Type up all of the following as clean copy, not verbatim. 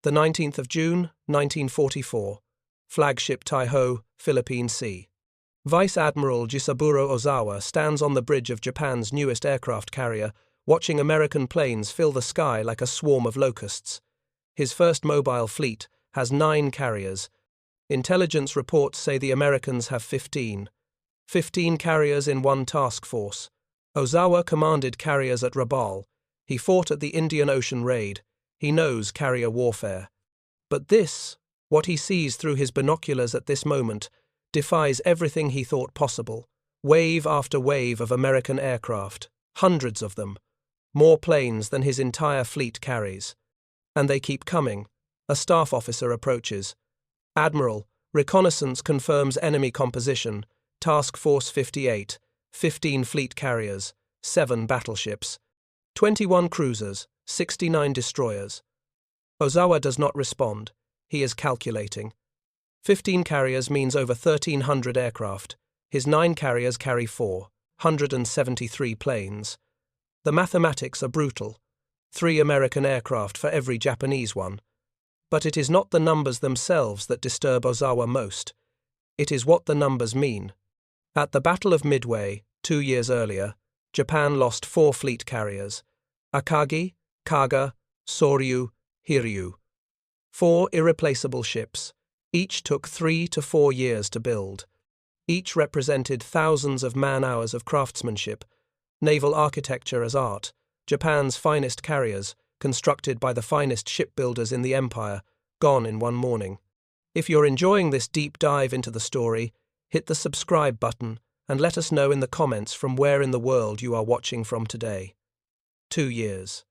The 19th of June, 1944. Flagship Taiho, Philippine Sea. Vice Admiral Jisaburo Ozawa stands on the bridge of Japan's newest aircraft carrier, watching American planes fill the sky like a swarm of locusts. His first mobile fleet has 9 carriers. Intelligence reports say the Americans have 15. 15 carriers in one task force. Ozawa commanded carriers at Rabaul. He fought at the Indian Ocean raid. He knows carrier warfare. But this, what he sees through his binoculars at this moment, defies everything he thought possible. Wave after wave of American aircraft, hundreds of them, more planes than his entire fleet carries. And they keep coming. A staff officer approaches. Admiral, reconnaissance confirms enemy composition. Task Force 58, 15 fleet carriers, 7 battleships, 21 cruisers, 69 destroyers. Ozawa does not respond. He is calculating. 15 carriers means over 1,300 aircraft. His 9 carriers carry 473 planes. The mathematics are brutal. 3 American aircraft for every Japanese one. But it is not the numbers themselves that disturb Ozawa most. It is what the numbers mean. At the Battle of Midway, 2 years earlier, Japan lost 4 fleet carriers: Akagi, Kaga, Soryu, Hiryu. 4 irreplaceable ships. Each took 3 to 4 years to build. Each represented thousands of man-hours of craftsmanship, naval architecture as art, Japan's finest carriers, constructed by the finest shipbuilders in the empire, gone in one morning. If you're enjoying this deep dive into the story, hit the subscribe button and let us know in the comments from where in the world you are watching from today. 2 years.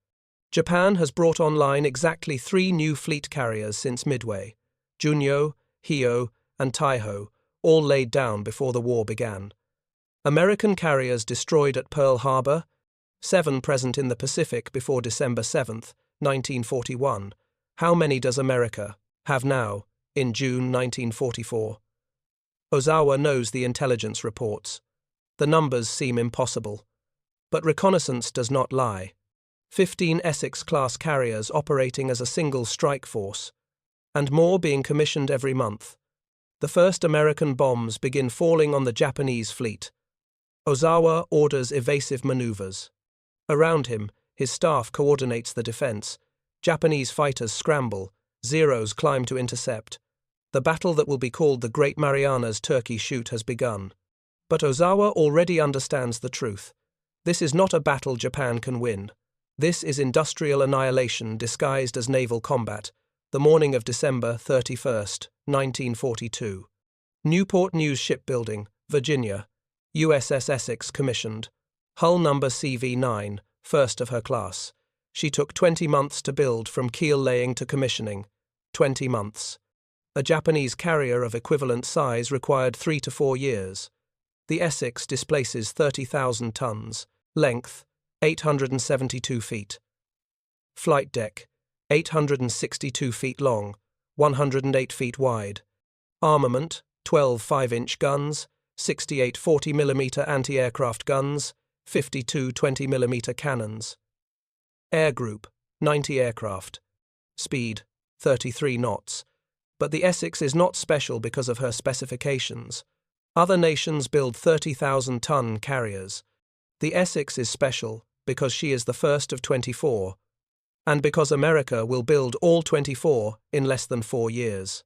Japan has brought online exactly 3 new fleet carriers since Midway: Junyo, Hio, and Taiho, all laid down before the war began. American carriers destroyed at Pearl Harbor, 7 present in the Pacific before December 7, 1941. How many does America have now, in June 1944? Ozawa knows the intelligence reports. The numbers seem impossible. But reconnaissance does not lie. 15 Essex-class carriers operating as a single strike force, and more being commissioned every month. The first American bombs begin falling on the Japanese fleet. Ozawa orders evasive maneuvers. Around him, his staff coordinates the defense. Japanese fighters scramble. Zeros climb to intercept. The battle that will be called the Great Marianas Turkey Shoot has begun. But Ozawa already understands the truth. This is not a battle Japan can win. This is industrial annihilation disguised as naval combat. The morning of December 31st, 1942. Newport News Shipbuilding, Virginia. USS Essex commissioned. Hull number CV9, first of her class. She took 20 months to build from keel laying to commissioning. 20 months. A Japanese carrier of equivalent size required 3 to 4 years. The Essex displaces 30,000 tons. Length, 872 feet. Flight deck, 862 feet long, 108 feet wide. Armament, 12 5-inch guns, 68 40mm anti-aircraft guns, 52 20mm cannons. Air group, 90 aircraft. Speed, 33 knots. But the Essex is not special because of her specifications. Other nations build 30,000-ton carriers. The Essex is special because she is the first of 24, and because America will build all 24 in less than 4 years.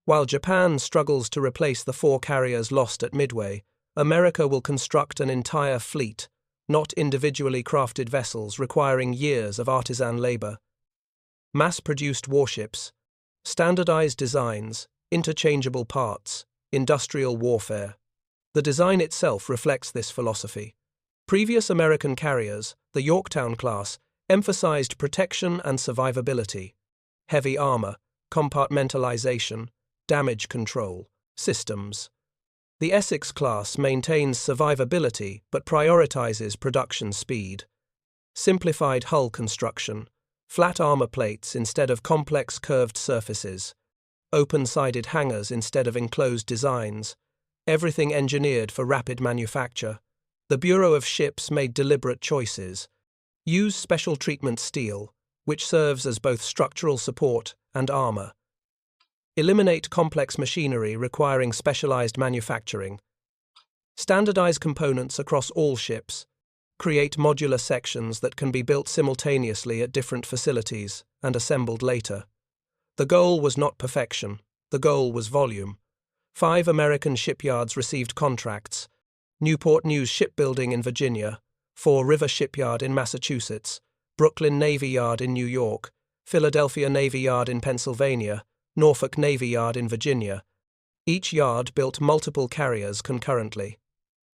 While Japan struggles to replace the 4 carriers lost at Midway, America will construct an entire fleet, not individually crafted vessels requiring years of artisan labor. Mass-produced warships, standardized designs, interchangeable parts, industrial warfare. The design itself reflects this philosophy. Previous American carriers, the Yorktown class, emphasized protection and survivability, heavy armor, compartmentalization, damage control, systems. The Essex class maintains survivability but prioritizes production speed. Simplified hull construction, flat armor plates instead of complex curved surfaces, open-sided hangars instead of enclosed designs, everything engineered for rapid manufacture. The Bureau of Ships made deliberate choices. Use special treatment steel, which serves as both structural support and armor. Eliminate complex machinery requiring specialized manufacturing. Standardize components across all ships. Create modular sections that can be built simultaneously at different facilities and assembled later. The goal was not perfection. The goal was volume. 5 American shipyards received contracts: Newport News Shipbuilding in Virginia, Fall River Shipyard in Massachusetts, Brooklyn Navy Yard in New York, Philadelphia Navy Yard in Pennsylvania, Norfolk Navy Yard in Virginia. Each yard built multiple carriers concurrently.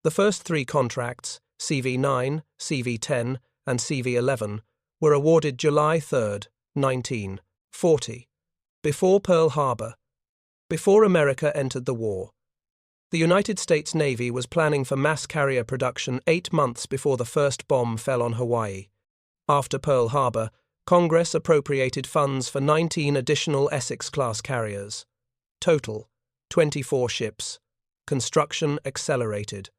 The first 3 contracts, CV-9, CV-10, and CV-11, were awarded July 3, 1940, before Pearl Harbor, before America entered the war. The United States Navy was planning for mass carrier production 8 months before the first bomb fell on Hawaii. After Pearl Harbor, Congress appropriated funds for 19 additional Essex-class carriers. Total, 24 ships. Construction accelerated.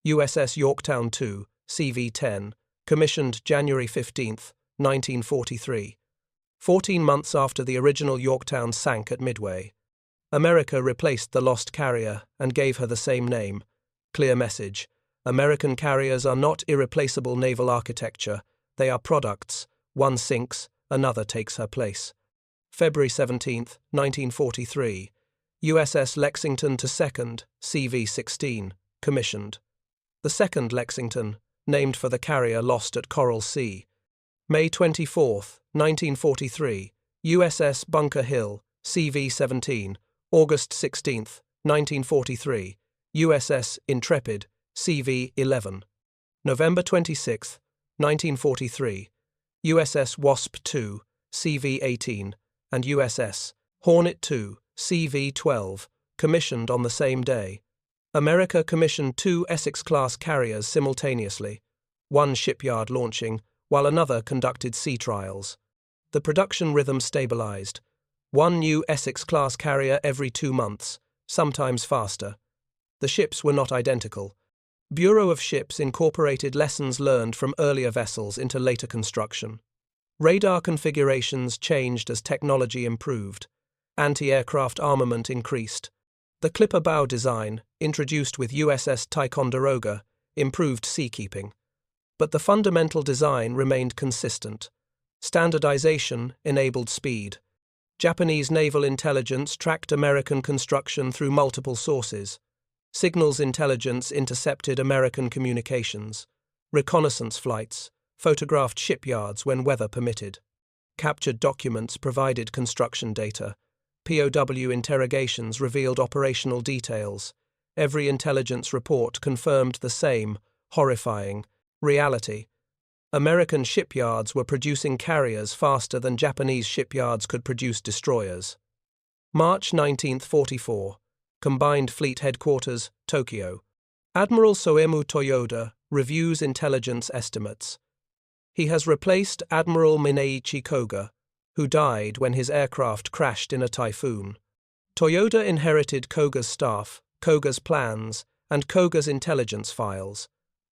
USS Yorktown II, CV-10, commissioned January 15, 1943. 14 months after the original Yorktown sank at Midway. America replaced the lost carrier and gave her the same name. Clear message: American carriers are not irreplaceable naval architecture, they are products. One sinks, another takes her place. February 17, 1943. USS Lexington II, CV-16, commissioned. The second Lexington, named for the carrier lost at Coral Sea. May 24, 1943. USS Bunker Hill, CV-17, August 16, 1943. USS Intrepid, CV-11. November 26, 1943. USS Wasp II, CV-18, and USS Hornet II, CV-12, commissioned on the same day. America commissioned 2 Essex-class carriers simultaneously, one shipyard launching, while another conducted sea trials. The production rhythm stabilized. 1 new Essex-class carrier every 2 months, sometimes faster. The ships were not identical. Bureau of Ships incorporated lessons learned from earlier vessels into later construction. Radar configurations changed as technology improved. Anti-aircraft armament increased. The clipper bow design, introduced with USS Ticonderoga, improved seakeeping. But the fundamental design remained consistent. Standardization enabled speed. Japanese naval intelligence tracked American construction through multiple sources. Signals intelligence intercepted American communications. Reconnaissance flights photographed shipyards when weather permitted. Captured documents provided construction data. POW interrogations revealed operational details. Every intelligence report confirmed the same, horrifying, reality. American shipyards were producing carriers faster than Japanese shipyards could produce destroyers. March 1944. Combined Fleet Headquarters, Tokyo. Admiral Soemu Toyoda reviews intelligence estimates. He has replaced Admiral Mineichi Koga, who died when his aircraft crashed in a typhoon. Toyoda inherited Koga's staff, Koga's plans, and Koga's intelligence files.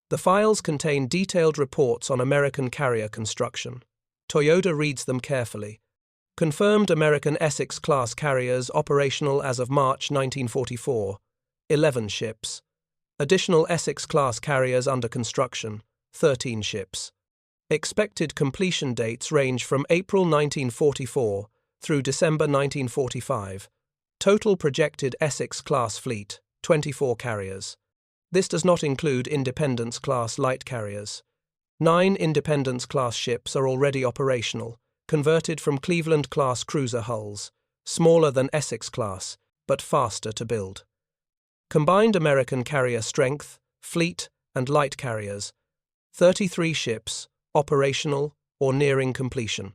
The files contain detailed reports on American carrier construction. Toyoda reads them carefully. Confirmed American Essex-class carriers operational as of March 1944, 11 ships. Additional Essex-class carriers under construction, 13 ships. Expected completion dates range from April 1944 through December 1945. Total projected Essex-class fleet, 24 carriers. This does not include Independence-class light carriers. 9 Independence-class ships are already operational, converted from Cleveland-class cruiser hulls, smaller than Essex-class, but faster to build. Combined American carrier strength, fleet, and light carriers, 33 ships, operational or nearing completion.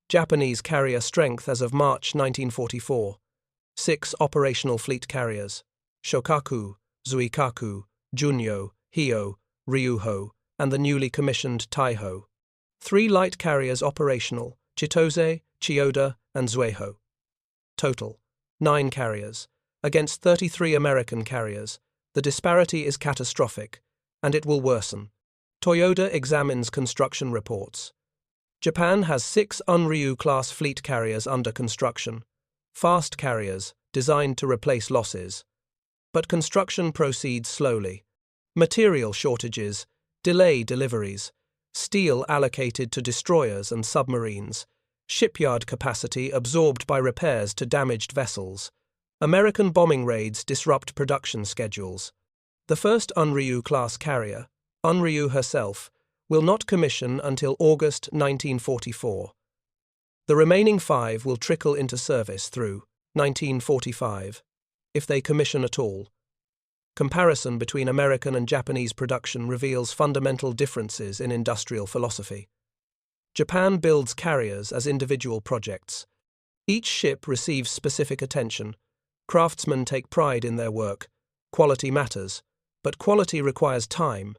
Japanese carrier strength as of March 1944, 6 operational fleet carriers, Shokaku, Zuikaku, Junyo, Hyo, Ryuho, and the newly commissioned Taiho. 3 light carriers operational, Chitose, Chiyoda, and Zueho. Total, 9 carriers. Against 33 American carriers, the disparity is catastrophic, and it will worsen. Toyoda examines construction reports. Japan has 6 Unryu-class fleet carriers under construction, fast carriers designed to replace losses. But construction proceeds slowly. Material shortages delay deliveries, steel allocated to destroyers and submarines, shipyard capacity absorbed by repairs to damaged vessels. American bombing raids disrupt production schedules. The first Unryu-class carrier, Unryu herself, will not commission until August 1944. The remaining 5 will trickle into service through 1945, if they commission at all. Comparison between American and Japanese production reveals fundamental differences in industrial philosophy. Japan builds carriers as individual projects. Each ship receives specific attention. Craftsmen take pride in their work. Quality matters, but quality requires time.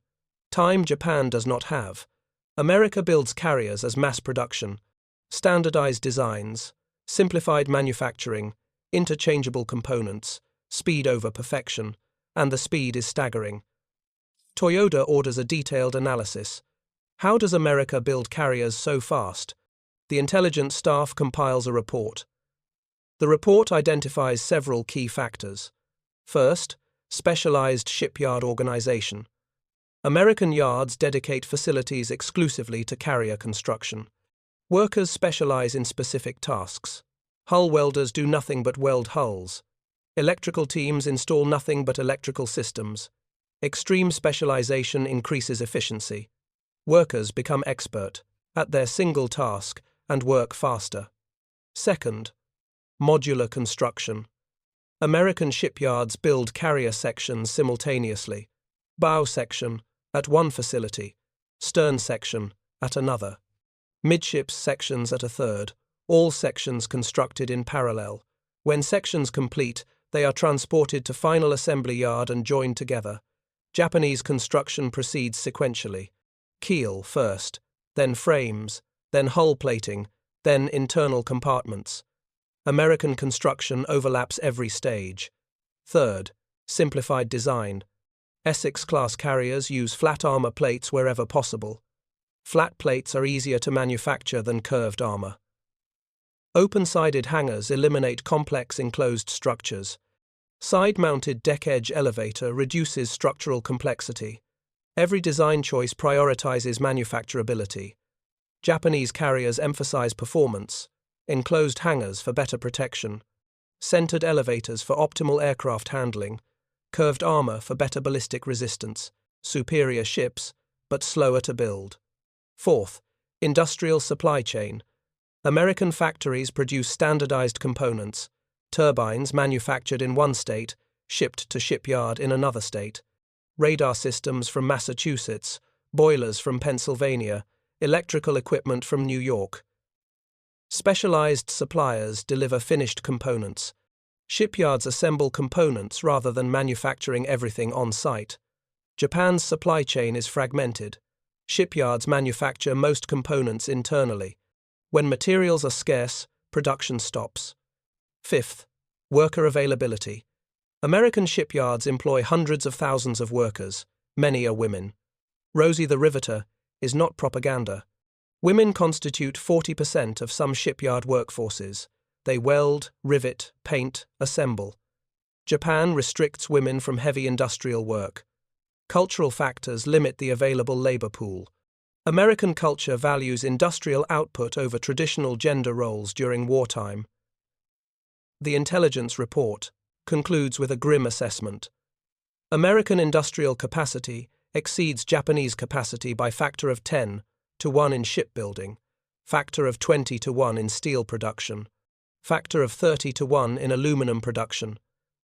Time Japan does not have. America builds carriers as mass production. Standardized designs, simplified manufacturing, interchangeable components, speed over perfection, and the speed is staggering. Toyota orders a detailed analysis. How does America build carriers so fast? The intelligence staff compiles a report. The report identifies several key factors. First, specialized shipyard organization. American yards dedicate facilities exclusively to carrier construction. Workers specialize in specific tasks. Hull welders do nothing but weld hulls. Electrical teams install nothing but electrical systems. Extreme specialization increases efficiency. Workers become expert at their single task and work faster. Second, modular construction. American shipyards build carrier sections simultaneously. Bow section at one facility, stern section at another. Midships sections at a third, all sections constructed in parallel. When sections complete, they are transported to final assembly yard and joined together. Japanese construction proceeds sequentially. Keel first, then frames, then hull plating, then internal compartments. American construction overlaps every stage. Third, simplified design. Essex-class carriers use flat armor plates wherever possible. Flat plates are easier to manufacture than curved armor. Open-sided hangars eliminate complex enclosed structures. Side-mounted deck-edge elevator reduces structural complexity. Every design choice prioritizes manufacturability. Japanese carriers emphasize performance. Enclosed hangars for better protection. Centered elevators for optimal aircraft handling. Curved armor for better ballistic resistance. Superior ships, but slower to build. Fourth, industrial supply chain. American factories produce standardized components. Turbines manufactured in one state, shipped to shipyard in another state. Radar systems from Massachusetts, boilers from Pennsylvania, electrical equipment from New York. Specialized suppliers deliver finished components. Shipyards assemble components rather than manufacturing everything on site. Japan's supply chain is fragmented. Shipyards manufacture most components internally. When materials are scarce, production stops. Fifth, worker availability. American shipyards employ hundreds of thousands of workers. Many are women. Rosie the Riveter is not propaganda. Women constitute 40% of some shipyard workforces. They weld, rivet, paint, assemble. Japan restricts women from heavy industrial work. Cultural factors limit the available labor pool. American culture values industrial output over traditional gender roles during wartime. The intelligence report concludes with a grim assessment. American industrial capacity exceeds Japanese capacity by factor of 10 to 1 in shipbuilding, factor of 20 to 1 in steel production, factor of 30 to 1 in aluminum production,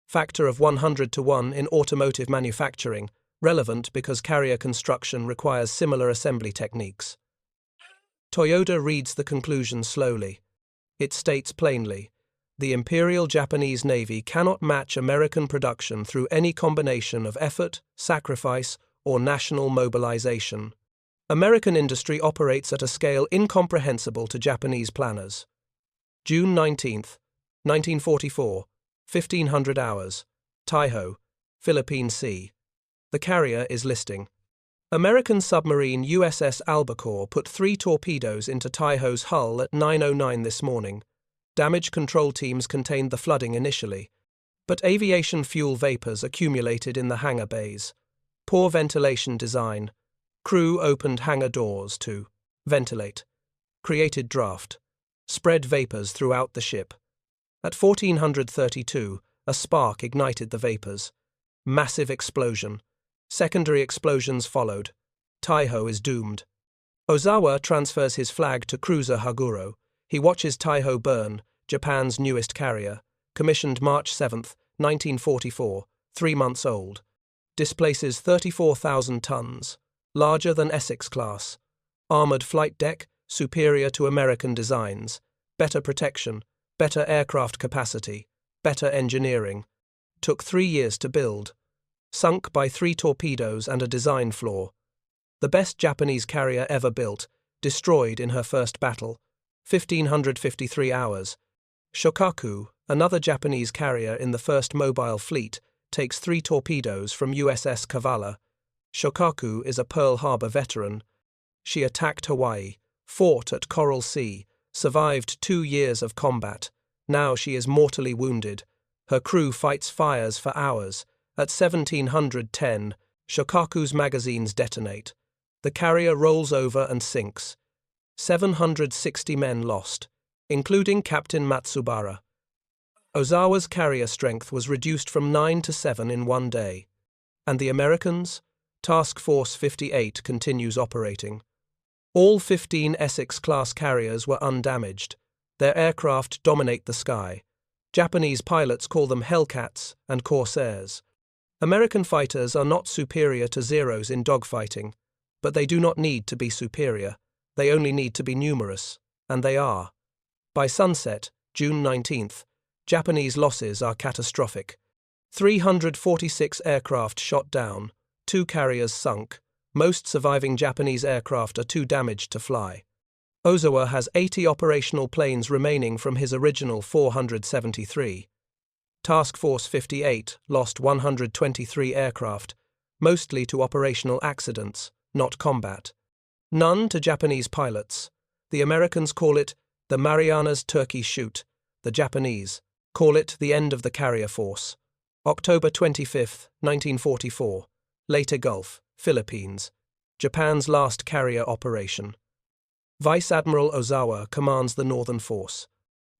factor of 100 to 1 in automotive manufacturing, relevant because carrier construction requires similar assembly techniques. Toyota reads the conclusion slowly. It states plainly, the Imperial Japanese Navy cannot match American production through any combination of effort, sacrifice, or national mobilization. American industry operates at a scale incomprehensible to Japanese planners. June 19, 1944, 1500 hours, Taiho, Philippine Sea. The carrier is listing. American submarine USS Albacore put 3 torpedoes into Taiho's hull at 9:09 this morning. Damage control teams contained the flooding initially, but aviation fuel vapors accumulated in the hangar bays. Poor ventilation design. Crew opened hangar doors to ventilate. Created draft. Spread vapors throughout the ship. At 1432, a spark ignited the vapors. Massive explosion. Secondary explosions followed. Taiho is doomed. Ozawa transfers his flag to cruiser Haguro. He watches Taiho burn, Japan's newest carrier, commissioned March 7, 1944, 3 months old. Displaces 34,000 tons, larger than Essex-class. Armored flight deck, superior to American designs. Better protection, better aircraft capacity, better engineering. Took 3 years to build. Sunk by 3 torpedoes and a design flaw. The best Japanese carrier ever built, destroyed in her first battle. 1,553 hours. Shokaku, another Japanese carrier in the first mobile fleet, takes 3 torpedoes from USS Kavala. Shokaku is a Pearl Harbor veteran. She attacked Hawaii, fought at Coral Sea, survived 2 years of combat. Now she is mortally wounded. Her crew fights fires for hours. At 1710, Shokaku's magazines detonate. The carrier rolls over and sinks. 760 men lost, including Captain Matsubara. Ozawa's carrier strength was reduced from 9 to 7 in 1 day. And the Americans? Task Force 58 continues operating. All 15 Essex-class carriers were undamaged. Their aircraft dominate the sky. Japanese pilots call them Hellcats and Corsairs. American fighters are not superior to Zeros in dogfighting, but they do not need to be superior. They only need to be numerous, and they are. By sunset, June 19th, Japanese losses are catastrophic. 346 aircraft shot down, 2 carriers sunk. Most surviving Japanese aircraft are too damaged to fly. Ozawa has 80 operational planes remaining from his original 473. Task Force 58 lost 123 aircraft, mostly to operational accidents, not combat. None to Japanese pilots. The Americans call it the Marianas Turkey Shoot. The Japanese call it the end of the carrier force. October 25, 1944. Leyte Gulf, Philippines. Japan's last carrier operation. Vice Admiral Ozawa commands the Northern Force.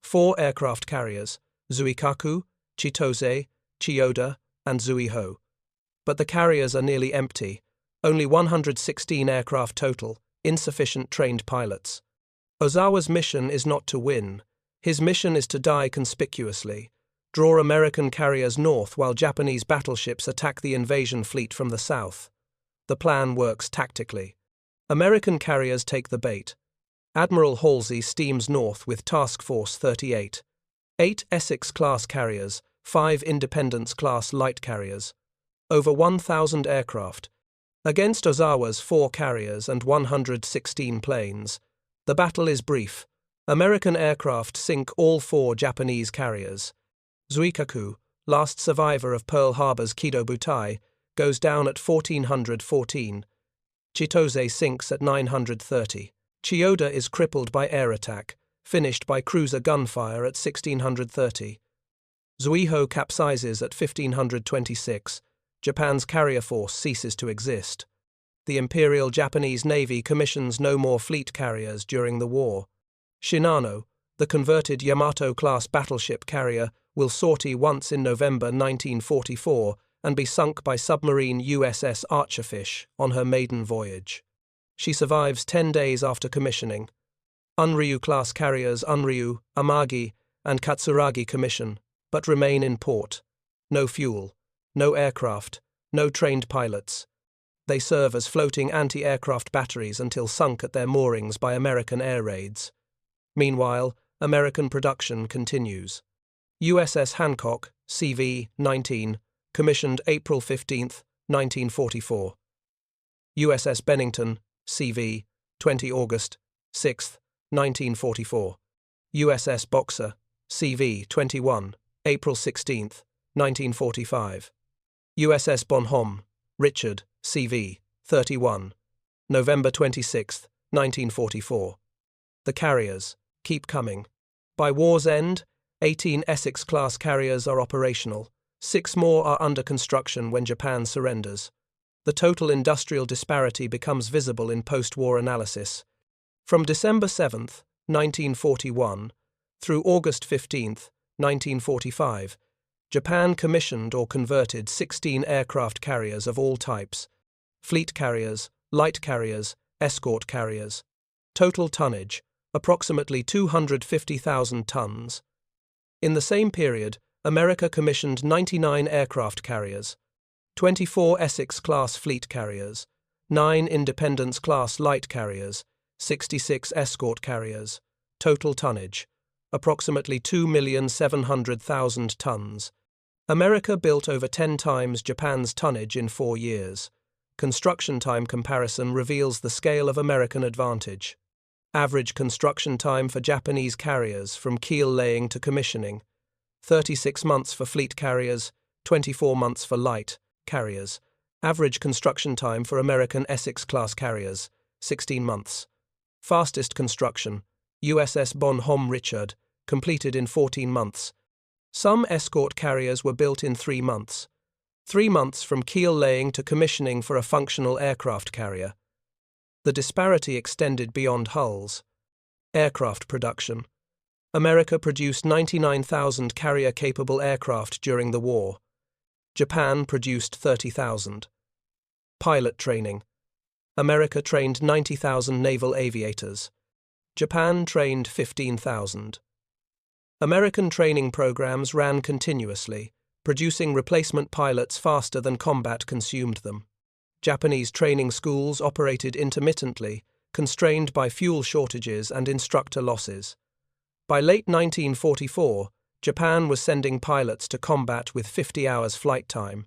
4 aircraft carriers, Zuikaku, Chitose, Chiyoda, and Zuiho. But the carriers are nearly empty. Only 116 aircraft total, insufficient trained pilots. Ozawa's mission is not to win. His mission is to die conspicuously, draw American carriers north while Japanese battleships attack the invasion fleet from the south. The plan works tactically. American carriers take the bait. Admiral Halsey steams north with Task Force 38. 8 Essex-class carriers, 5 Independence-class light carriers. Over 1,000 aircraft. Against Ozawa's 4 carriers and 116 planes. The battle is brief. American aircraft sink all 4 Japanese carriers. Zuikaku, last survivor of Pearl Harbor's Kido Butai, goes down at 1414. Chitose sinks at 930. Chiyoda is crippled by air attack, finished by cruiser gunfire at 1630. Zuiho capsizes at 1526. Japan's carrier force ceases to exist. The Imperial Japanese Navy commissions no more fleet carriers during the war. Shinano, the converted Yamato-class battleship carrier, will sortie once in November 1944 and be sunk by submarine USS Archerfish on her maiden voyage. She survives 10 days after commissioning. Unryu-class carriers Unryu, Amagi, and Katsuragi commission, but remain in port. No fuel, no aircraft, no trained pilots. They serve as floating anti-aircraft batteries until sunk at their moorings by American air raids. Meanwhile, American production continues. USS Hancock, CV-19, commissioned April 15, 1944. USS Bennington, CV, 20 August 6, 1944. USS Boxer, CV, 21, April 16, 1945. USS Bonhomme, Richard, CV, 31. November 26, 1944. The carriers keep coming. By war's end, 18 Essex-class carriers are operational. 6 more are under construction when Japan surrenders. The total industrial disparity becomes visible in post-war analysis. From December 7, 1941, through August 15, 1945, Japan commissioned or converted 16 aircraft carriers of all types: fleet carriers, light carriers, escort carriers. Total tonnage, approximately 250,000 tons. In the same period, America commissioned 99 aircraft carriers, 24 Essex-class fleet carriers, 9 Independence-class light carriers, 66 escort carriers. Total tonnage, approximately 2,700,000 tons. America built over 10 times Japan's tonnage in 4 years. Construction time comparison reveals the scale of American advantage. Average construction time for Japanese carriers from keel laying to commissioning: 36 months for fleet carriers, 24 months for light carriers. Average construction time for American Essex-class carriers: 16 months. Fastest construction: USS Bon Homme Richard, completed in 14 months. Some escort carriers were built in 3 months. 3 months from keel laying to commissioning for a functional aircraft carrier. The disparity extended beyond hulls. Aircraft production. America produced 99,000 carrier-capable aircraft during the war. Japan produced 30,000. Pilot training. America trained 90,000 naval aviators. Japan trained 15,000. American training programs ran continuously, producing replacement pilots faster than combat consumed them. Japanese training schools operated intermittently, constrained by fuel shortages and instructor losses. By late 1944, Japan was sending pilots to combat with 50 hours flight time.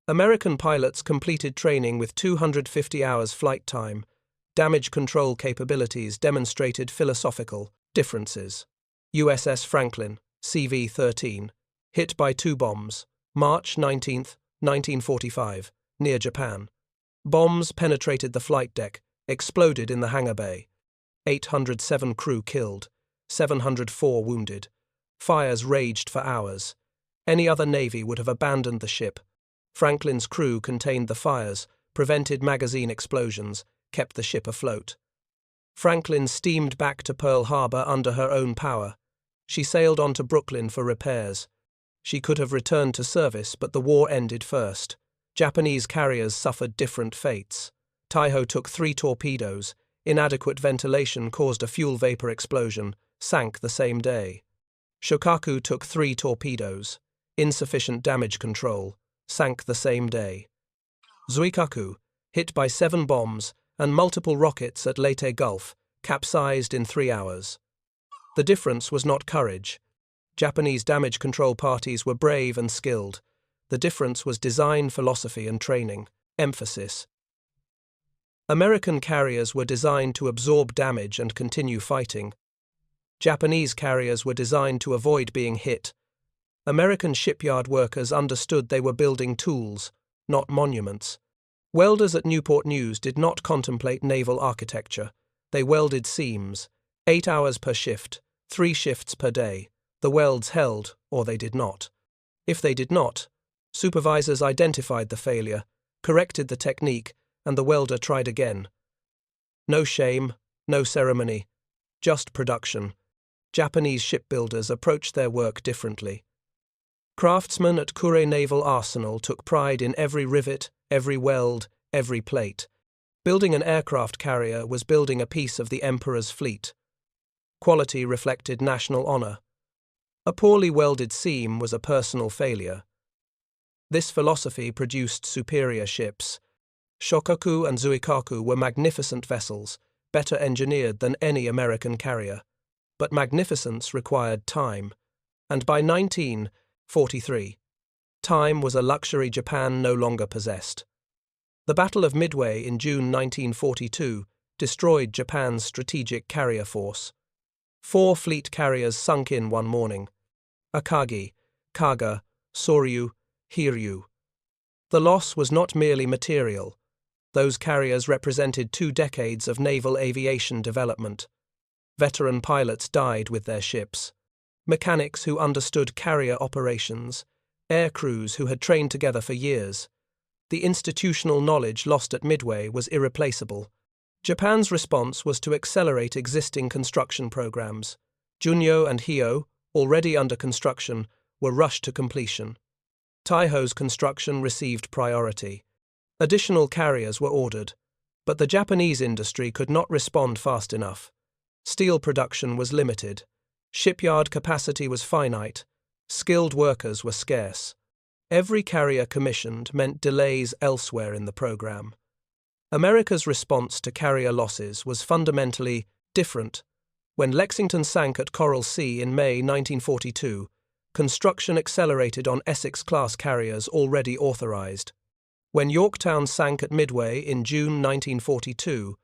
American pilots completed training with 250 hours flight time. Damage control capabilities demonstrated philosophical differences. USS Franklin, CV-13, hit by 2 bombs, March 19, 1945, near Japan. Bombs penetrated the flight deck, exploded in the hangar bay. 807 crew killed, 704 wounded. Fires raged for hours. Any other navy would have abandoned the ship. Franklin's crew contained the fires, prevented magazine explosions, kept the ship afloat. Franklin steamed back to Pearl Harbor under her own power. She sailed on to Brooklyn for repairs. She could have returned to service, but the war ended first. Japanese carriers suffered different fates. Taiho took 3 torpedoes. Inadequate ventilation caused a fuel vapor explosion, sank the same day. Shokaku took 3 torpedoes. Insufficient damage control, sank the same day. Zuikaku, hit by 7 bombs and multiple rockets at Leyte Gulf, capsized in 3 hours. The difference was not courage. Japanese damage control parties were brave and skilled. The difference was design, philosophy, and training. Emphasis. American carriers were designed to absorb damage and continue fighting. Japanese carriers were designed to avoid being hit. American shipyard workers understood they were building tools, not monuments. Welders at Newport News did not contemplate naval architecture. They welded seams, 8 hours per shift, 3 shifts per day. The welds held, or they did not. If they did not, supervisors identified the failure, corrected the technique, and the welder tried again. No shame, no ceremony, just production. Japanese shipbuilders approached their work differently. Craftsmen at Kure Naval Arsenal took pride in every rivet, every weld, every plate. Building an aircraft carrier was building a piece of the Emperor's fleet. Quality reflected national honor. A poorly welded seam was a personal failure. This philosophy produced superior ships. Shokaku and Zuikaku were magnificent vessels, better engineered than any American carrier. But magnificence required time, and by 1943, time was a luxury Japan no longer possessed. The Battle of Midway in June 1942 destroyed Japan's strategic carrier force. 4 fleet carriers sunk in one morning: Akagi, Kaga, Soryu, Hiryu. The loss was not merely material. Those carriers represented 2 decades of naval aviation development. Veteran pilots died with their ships. Mechanics who understood carrier operations. Air crews who had trained together for years. The institutional knowledge lost at Midway was irreplaceable. Japan's response was to accelerate existing construction programs. Junyo and Hyo, already under construction, were rushed to completion. Taiho's construction received priority. Additional carriers were ordered, but the Japanese industry could not respond fast enough. Steel production was limited. Shipyard capacity was finite. Skilled workers were scarce. Every carrier commissioned meant delays elsewhere in the program. America's response to carrier losses was fundamentally different. When Lexington sank at Coral Sea in May 1942, construction accelerated on Essex-class carriers already authorized. When Yorktown sank at Midway in June 1942,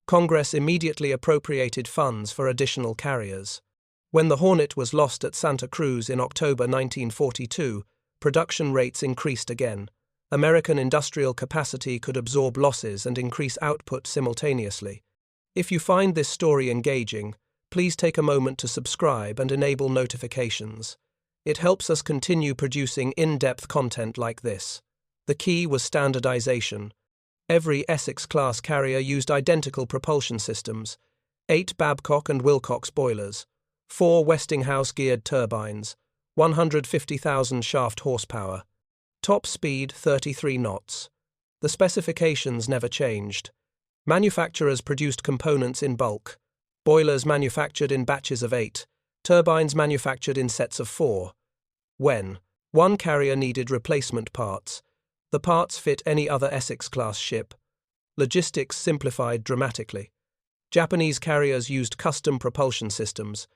Congress immediately appropriated funds for additional carriers. When the Hornet was lost at Santa Cruz in October 1942, production rates increased again. American industrial capacity could absorb losses and increase output simultaneously. If you find this story engaging, please take a moment to subscribe and enable notifications. It helps us continue producing in-depth content like this. The key was standardization. Every Essex-class carrier used identical propulsion systems, 8 Babcock and Wilcox boilers, 4 Westinghouse-geared turbines, 150,000 shaft horsepower. Top speed 33 knots. The specifications never changed. Manufacturers produced components in bulk. Boilers manufactured in batches of 8, turbines manufactured in sets of 4. When one carrier needed replacement parts, the parts fit any other Essex-class ship. Logistics simplified dramatically. Japanese carriers used custom propulsion systems.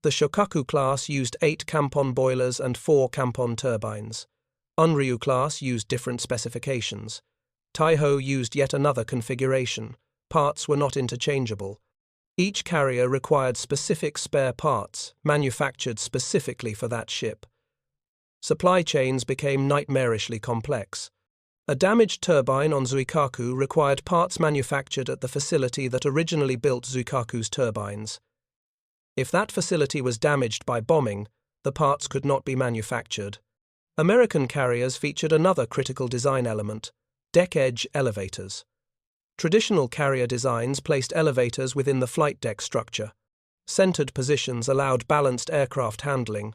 The Shokaku class used 8 Kampon boilers and 4 Kampon turbines. Unryu class used different specifications. Taiho used yet another configuration. Parts were not interchangeable. Each carrier required specific spare parts, manufactured specifically for that ship. Supply chains became nightmarishly complex. A damaged turbine on Zuikaku required parts manufactured at the facility that originally built Zuikaku's turbines. If that facility was damaged by bombing, the parts could not be manufactured. American carriers featured another critical design element: deck edge elevators. Traditional carrier designs placed elevators within the flight deck structure. Centered positions allowed balanced aircraft handling,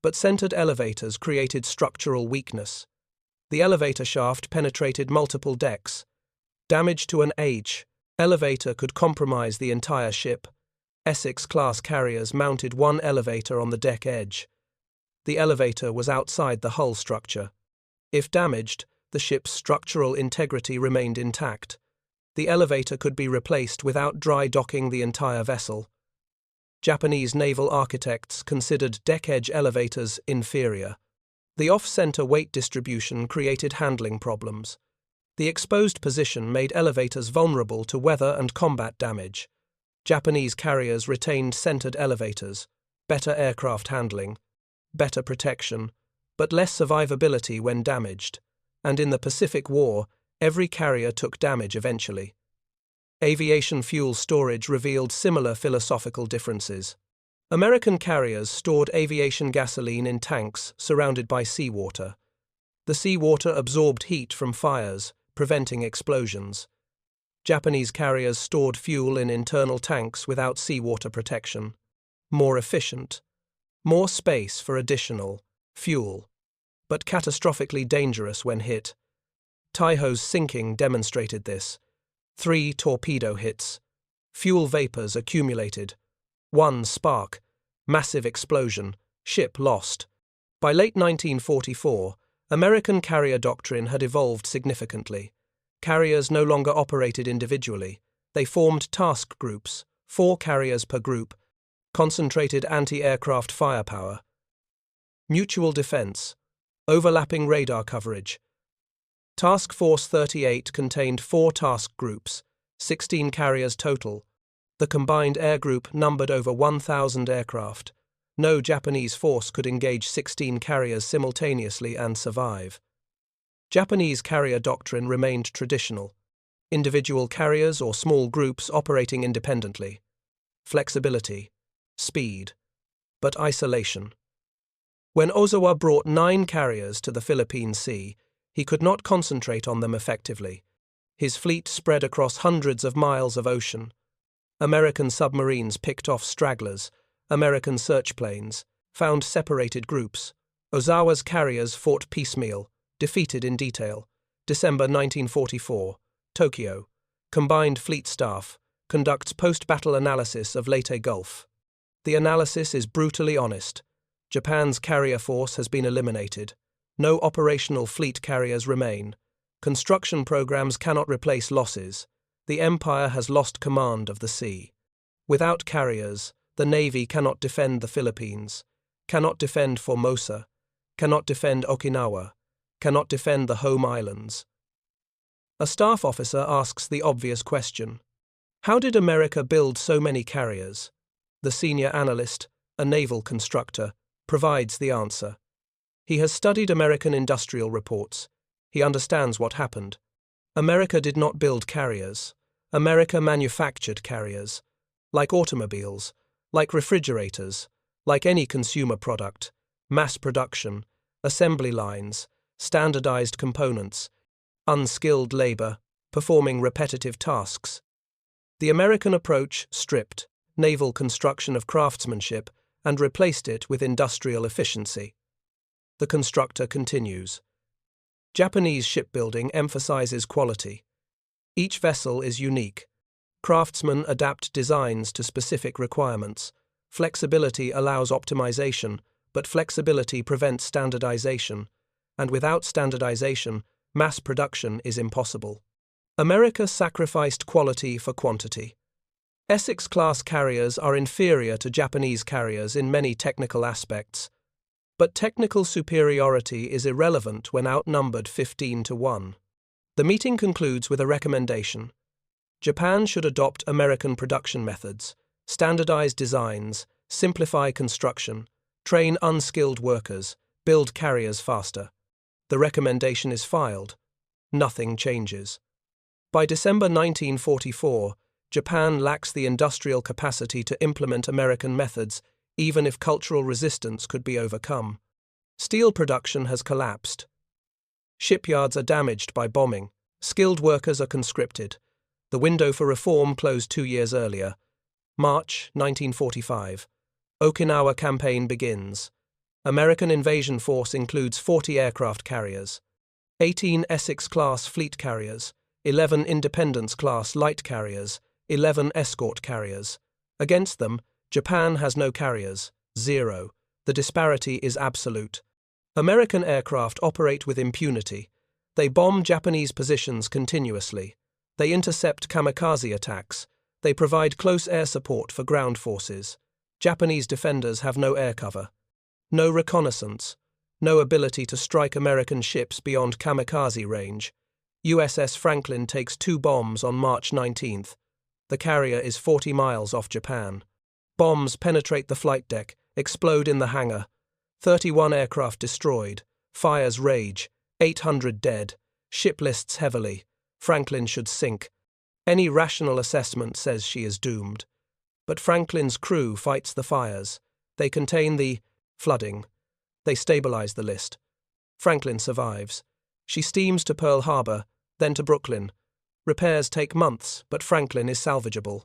but centered elevators created structural weakness. The elevator shaft penetrated multiple decks. Damage to an H elevator could compromise the entire ship. Essex-class carriers mounted one elevator on the deck edge. The elevator was outside the hull structure. If damaged, the ship's structural integrity remained intact. The elevator could be replaced without dry docking the entire vessel. Japanese naval architects considered deck-edge elevators inferior. The off-center weight distribution created handling problems. The exposed position made elevators vulnerable to weather and combat damage. Japanese carriers retained centered elevators, better aircraft handling, better protection, but less survivability when damaged. And in the Pacific War, every carrier took damage eventually. Aviation fuel storage revealed similar philosophical differences. American carriers stored aviation gasoline in tanks surrounded by seawater. The seawater absorbed heat from fires, preventing explosions. Japanese carriers stored fuel in internal tanks without seawater protection. More efficient. More space for additional fuel, but catastrophically dangerous when hit. Taiho's sinking demonstrated this. 3 torpedo hits. Fuel vapors accumulated. 1 spark. Massive explosion. Ship lost. By late 1944, American carrier doctrine had evolved significantly. Carriers no longer operated individually. They formed task groups, 4 carriers per group, concentrated anti-aircraft firepower. Mutual defense. Overlapping radar coverage. Task Force 38 contained 4 task groups, 16 carriers total. The combined air group numbered over 1,000 aircraft. No Japanese force could engage 16 carriers simultaneously and survive. Japanese carrier doctrine remained traditional. individual carriers or small groups operating independently, flexibility, speed, but isolation. When Ozawa brought 9 carriers to the Philippine Sea, he could not concentrate on them effectively. His fleet spread across hundreds of miles of ocean. American submarines picked off stragglers, American search planes found separated groups. Ozawa's carriers fought piecemeal, defeated in detail. December 1944, Tokyo. Combined Fleet Staff conducts post-battle analysis of Leyte Gulf. The analysis is brutally honest. Japan's carrier force has been eliminated. No operational fleet carriers remain. Construction programs cannot replace losses. The Empire has lost command of the sea. Without carriers, the Navy cannot defend the Philippines, cannot defend Formosa, cannot defend Okinawa, cannot defend the home islands. A staff officer asks the obvious question: how did America build so many carriers? The senior analyst, a naval constructor, provides the answer. He has studied American industrial reports. He understands what happened. America did not build carriers. America manufactured carriers. Like automobiles, like refrigerators, like any consumer product, mass production, assembly lines, standardized components, unskilled labor, performing repetitive tasks. The American approach stripped naval construction of craftsmanship and replaced it with industrial efficiency. The constructor continues. Japanese shipbuilding emphasizes quality. Each vessel is unique. Craftsmen adapt designs to specific requirements. Flexibility allows optimization, but flexibility prevents standardization, and without standardization, mass production is impossible. America sacrificed quality for quantity. Essex-class carriers are inferior to Japanese carriers in many technical aspects, but technical superiority is irrelevant when outnumbered 15-1. The meeting concludes with a recommendation. Japan should adopt American production methods, standardize designs, simplify construction, train unskilled workers, build carriers faster. The recommendation is filed. Nothing changes. By December 1944, Japan lacks the industrial capacity to implement American methods, even if cultural resistance could be overcome. Steel production has collapsed. Shipyards are damaged by bombing. Skilled workers are conscripted. The window for reform closed 2 years earlier. March 1945. Okinawa campaign begins. American invasion force includes 40 aircraft carriers, 18 Essex-class fleet carriers, 11 Independence-class light carriers, 11 escort carriers. Against them, Japan has no carriers, 0. The disparity is absolute. American aircraft operate with impunity. They bomb Japanese positions continuously. They intercept kamikaze attacks. They provide close air support for ground forces. Japanese defenders have no air cover. No reconnaissance. No ability to strike American ships beyond kamikaze range. USS Franklin takes 2 bombs on March 19th. The carrier is 40 miles off Japan. Bombs penetrate the flight deck, explode in the hangar. 31 aircraft destroyed. Fires rage. 800 dead. Ship lists heavily. Franklin should sink. Any rational assessment says she is doomed. But Franklin's crew fights the fires. They contain the flooding. They stabilize the list. Franklin survives. She steams to Pearl Harbor, then to Brooklyn. Repairs take months, but Franklin is salvageable.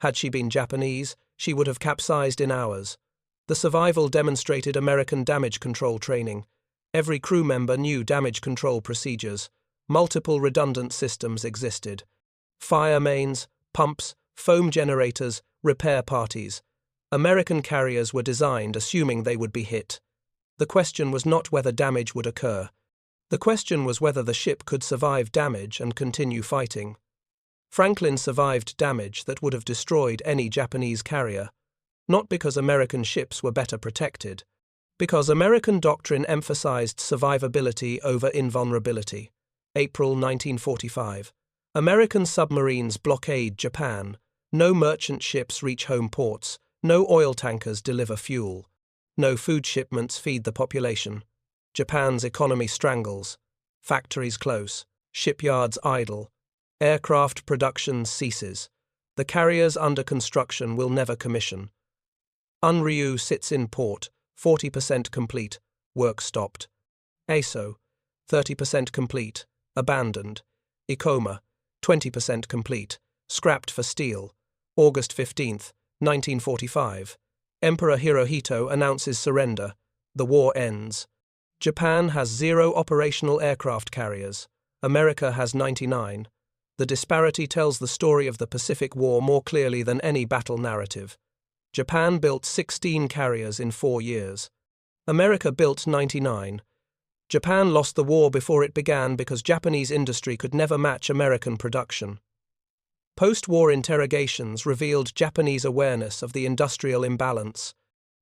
Had she been Japanese, she would have capsized in hours. The survival demonstrated American damage control training. Every crew member knew damage control procedures. Multiple redundant systems existed. Fire mains, pumps, foam generators, repair parties. American carriers were designed assuming they would be hit. The question was not whether damage would occur. The question was whether the ship could survive damage and continue fighting. Franklin survived damage that would have destroyed any Japanese carrier, not because American ships were better protected, because American doctrine emphasized survivability over invulnerability. April 1945. American submarines blockade Japan. No merchant ships reach home ports. No oil tankers deliver fuel. No food shipments feed the population. Japan's economy strangles. Factories close. Shipyards idle. Aircraft production ceases. The carriers under construction will never commission. Unryu sits in port, 40% complete, work stopped. ASO, 30% complete, abandoned. Ikoma, 20% complete, scrapped for steel. August 15, 1945. Emperor Hirohito announces surrender. The war ends. Japan has 0 operational aircraft carriers. America has 99. The disparity tells the story of the Pacific War more clearly than any battle narrative. Japan built 16 carriers in 4 years. America built 99. Japan lost the war before it began because Japanese industry could never match American production. Post-war interrogations revealed Japanese awareness of the industrial imbalance.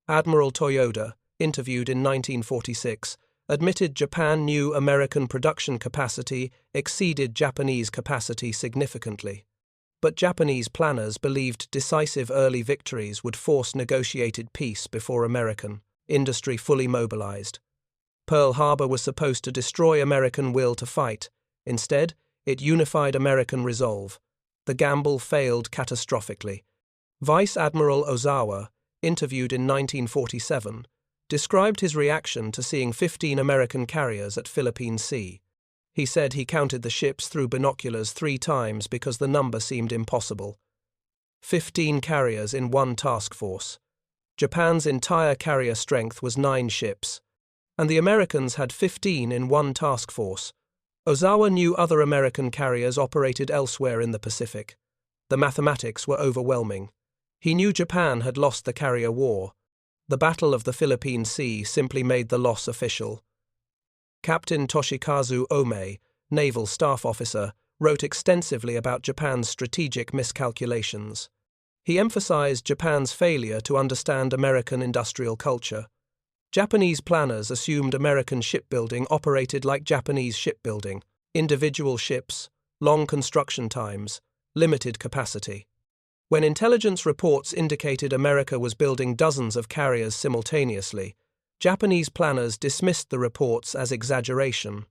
Admiral Toyoda, interviewed in 1946, admitted Japan knew American production capacity exceeded Japanese capacity significantly. But Japanese planners believed decisive early victories would force negotiated peace before American industry fully mobilized. Pearl Harbor was supposed to destroy American will to fight. Instead, it unified American resolve. The gamble failed catastrophically. Vice Admiral Ozawa, interviewed in 1947, described his reaction to seeing 15 American carriers at Philippine Sea. He said he counted the ships through binoculars 3 times because the number seemed impossible. 15 carriers in one task force. Japan's entire carrier strength was 9 ships, and the Americans had 15 in one task force. Ozawa knew other American carriers operated elsewhere in the Pacific. The mathematics were overwhelming. He knew Japan had lost the carrier war. The Battle of the Philippine Sea simply made the loss official. Captain Toshikazu Ome, naval staff officer, wrote extensively about Japan's strategic miscalculations. He emphasized Japan's failure to understand American industrial culture. Japanese planners assumed American shipbuilding operated like Japanese shipbuilding: individual ships, long construction times, limited capacity. When intelligence reports indicated America was building dozens of carriers simultaneously, Japanese planners dismissed the reports as exaggeration.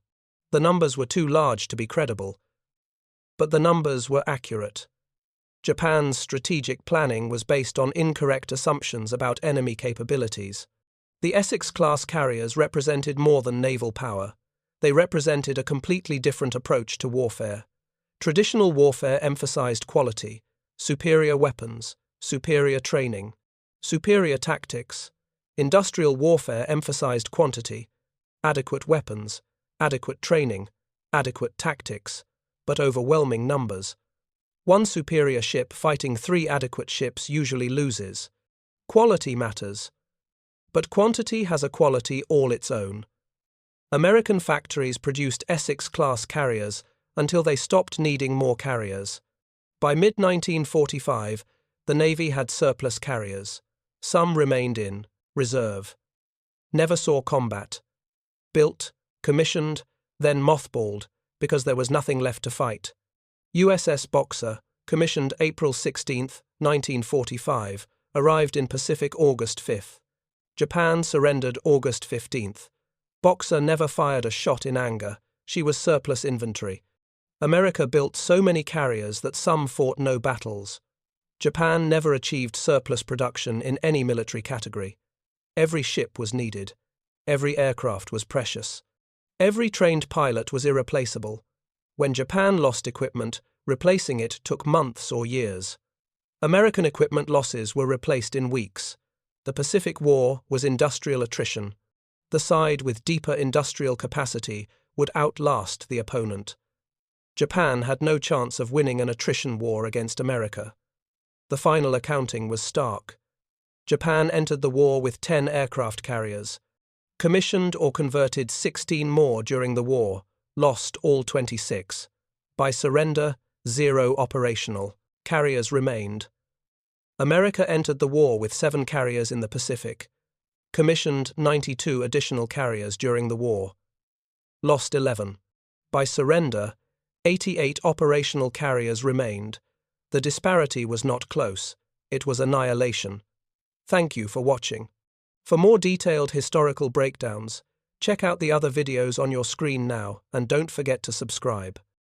The numbers were too large to be credible. But the numbers were accurate. Japan's strategic planning was based on incorrect assumptions about enemy capabilities. The Essex-class carriers represented more than naval power. They represented a completely different approach to warfare. Traditional warfare emphasized quality, superior weapons, superior training, superior tactics. Industrial warfare emphasized quantity, adequate weapons, adequate training, adequate tactics, but overwhelming numbers. One superior ship fighting 3 adequate ships usually loses. Quality matters, but quantity has a quality all its own. American factories produced Essex-class carriers until they stopped needing more carriers. By mid-1945, the Navy had surplus carriers. Some remained in reserve. Never saw combat. Built, commissioned, then mothballed because there was nothing left to fight. USS Boxer, commissioned April 16, 1945, arrived in Pacific August 5. Japan surrendered August 15. Boxer never fired a shot in anger. She was surplus inventory. America built so many carriers that some fought no battles. Japan never achieved surplus production in any military category. Every ship was needed. Every aircraft was precious. Every trained pilot was irreplaceable. When Japan lost equipment, replacing it took months or years. American equipment losses were replaced in weeks. The Pacific War was industrial attrition. The side with deeper industrial capacity would outlast the opponent. Japan had no chance of winning an attrition war against America. The final accounting was stark. Japan entered the war with 10 aircraft carriers, commissioned or converted 16 more during the war, lost all 26. By surrender, 0 operational. Carriers remained. America entered the war with 7 carriers in the Pacific, commissioned 92 additional carriers during the war, lost 11. By surrender, 88 operational carriers remained. The disparity was not close. It was annihilation. Thank you for watching. For more detailed historical breakdowns, check out the other videos on your screen now and don't forget to subscribe.